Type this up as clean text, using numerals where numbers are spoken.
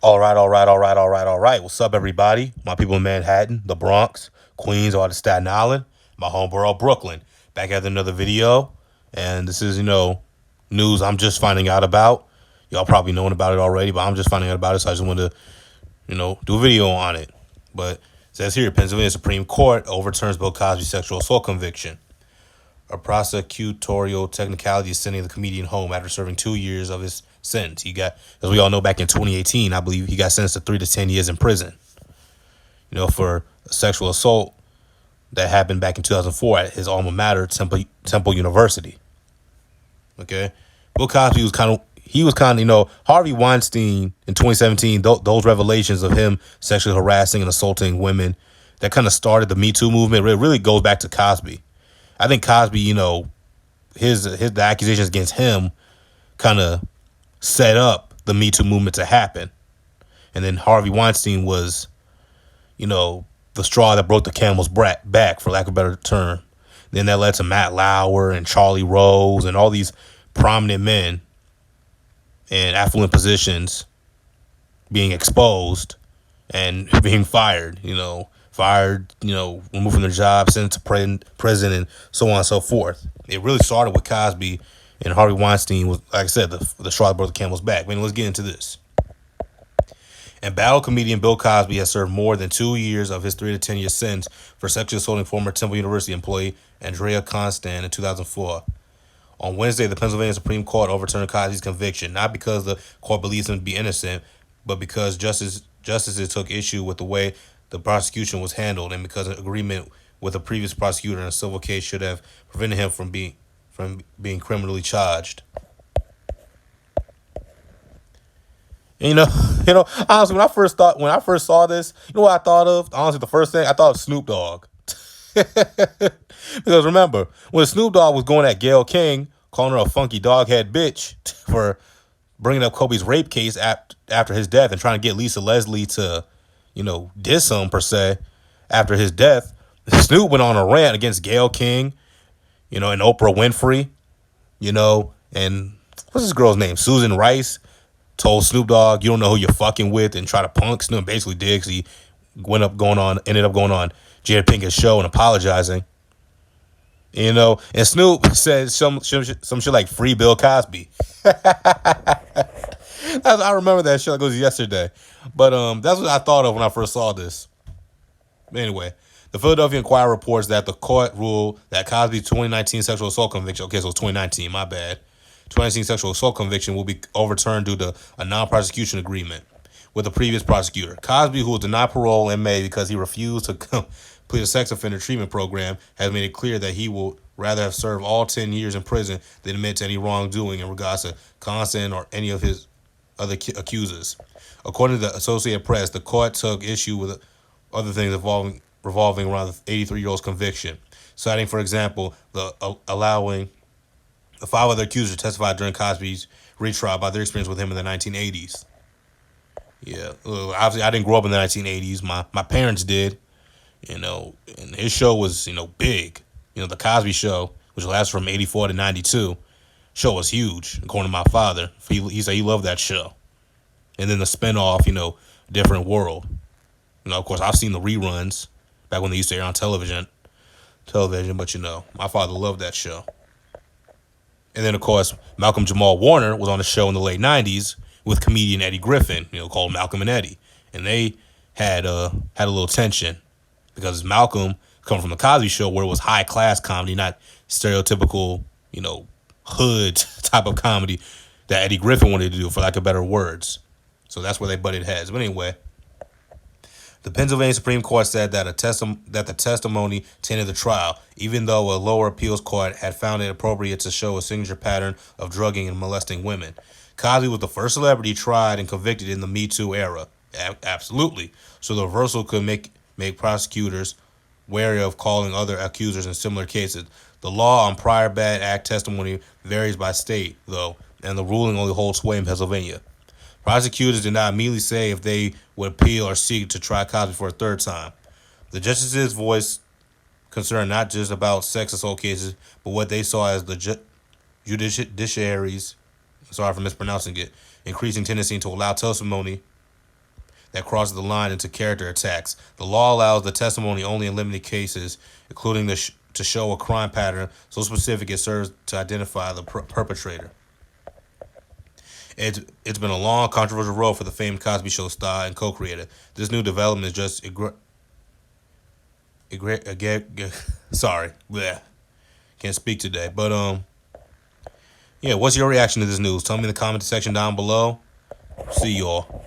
All right. What's up, everybody? My people in Manhattan, the Bronx, Queens, or the Staten Island, my home borough, Brooklyn. Back at another video, and this is, news I'm just finding out about. Y'all probably knowing about it already, but I'm just finding out about it, so I just wanted to, do a video on it. But it says here, Pennsylvania Supreme Court overturns Bill Cosby's sexual assault conviction. A prosecutorial technicality is sending the comedian home after serving 2 years of his sentence. He got, as we all know, back in 2018, I believe he got sentenced to 3 to 10 years in prison, for a sexual assault that happened back in 2004 at his alma mater, Temple University. Okay. Bill Cosby was Harvey Weinstein in 2017, those revelations of him sexually harassing and assaulting women that kind of started the Me Too movement. It really goes back to Cosby. I think Cosby, the accusations against him kind of set up the Me Too movement to happen. And then Harvey Weinstein was, the straw that broke the camel's back, for lack of a better term. Then that led to Matt Lauer and Charlie Rose and all these prominent men in affluent positions being exposed and being fired, removed from their job, sent to prison, and so on and so forth. It really started with Cosby, and Harvey Weinstein was, like I said, the straw that broke the camel's back. Let's get into this. Embattled comedian Bill Cosby has served more than 2 years of his 3 to 10 year sentence for sexually assaulting former Temple University employee Andrea Constand in 2004. On Wednesday, the Pennsylvania Supreme Court overturned Cosby's conviction, not because the court believes him to be innocent, but because justices took issue with the way the prosecution was handled, and because an agreement with a previous prosecutor in a civil case should have prevented him from being criminally charged. And, honestly, when I first saw this, what I thought of? Honestly, the first thing I thought of Snoop Dogg. Because remember, when Snoop Dogg was going at Gayle King, calling her a funky doghead bitch for bringing up Kobe's rape case after his death and trying to get Lisa Leslie to, diss him per se after his death, Snoop went on a rant against Gayle King, and Oprah Winfrey, and what's this girl's name? Susan Rice. Told Snoop Dogg, you don't know who you're fucking with, and try to punk Snoop. Basically did, because he ended up going on Jada Pinkett's show and apologizing. And Snoop said some shit like "Free Bill Cosby." I remember that shit like it was yesterday. But that's what I thought of when I first saw this. Anyway, the Philadelphia Inquirer reports that the court ruled that Cosby's 2019 sexual assault conviction, okay, so it's 2019, my bad, 2019 sexual assault conviction will be overturned due to a non-prosecution agreement with the previous prosecutor. Cosby, who was denied parole in May because he refused to complete a sex offender treatment program, has made it clear that he will rather have served all 10 years in prison than admit to any wrongdoing in regards to Constant or any of his other accusers. According to the Associated Press, the court took issue with other things revolving around the 83-year-old's conviction, citing, for example, allowing the 5 other accusers testified during Cosby's retrial about their experience with him in the 1980s. Yeah, obviously I didn't grow up in the 1980s. My parents did, and his show was, big. The Cosby Show, which lasted from 84 to 92, show was huge, according to my father. He said he loved that show. And then the spinoff, Different World. Of course, I've seen the reruns back when they used to air on television, but, my father loved that show. And then, of course, Malcolm Jamal Warner was on the show in the late 90s with comedian Eddie Griffin, called Malcolm and Eddie. And they had a little tension because Malcolm come from the Cosby Show, where it was high-class comedy, not stereotypical, hood type of comedy that Eddie Griffin wanted to do, for lack of better words. So that's where they butted heads. But anyway, the Pennsylvania Supreme Court said that the testimony tainted the trial, even though a lower appeals court had found it appropriate to show a signature pattern of drugging and molesting women. Cosby was the first celebrity tried and convicted in the Me Too era. Absolutely. So the reversal could make prosecutors wary of calling other accusers in similar cases. The law on prior bad act testimony varies by state, though, and the ruling only holds sway in Pennsylvania. Prosecutors did not immediately say if they would appeal or seek to try Cosby for a third time. The justices voiced concern not just about sex assault cases, but what they saw as the judiciary's, sorry for mispronouncing it, increasing tendency to allow testimony that crosses the line into character attacks. The law allows the testimony only in limited cases, including to show a crime pattern so specific it serves to identify the perpetrator. It's been a long, controversial road for the famed Cosby Show star and co-creator. This new development is just sorry, bleh. Can't speak today. But yeah, what's your reaction to this news? Tell me in the comment section down below. See y'all.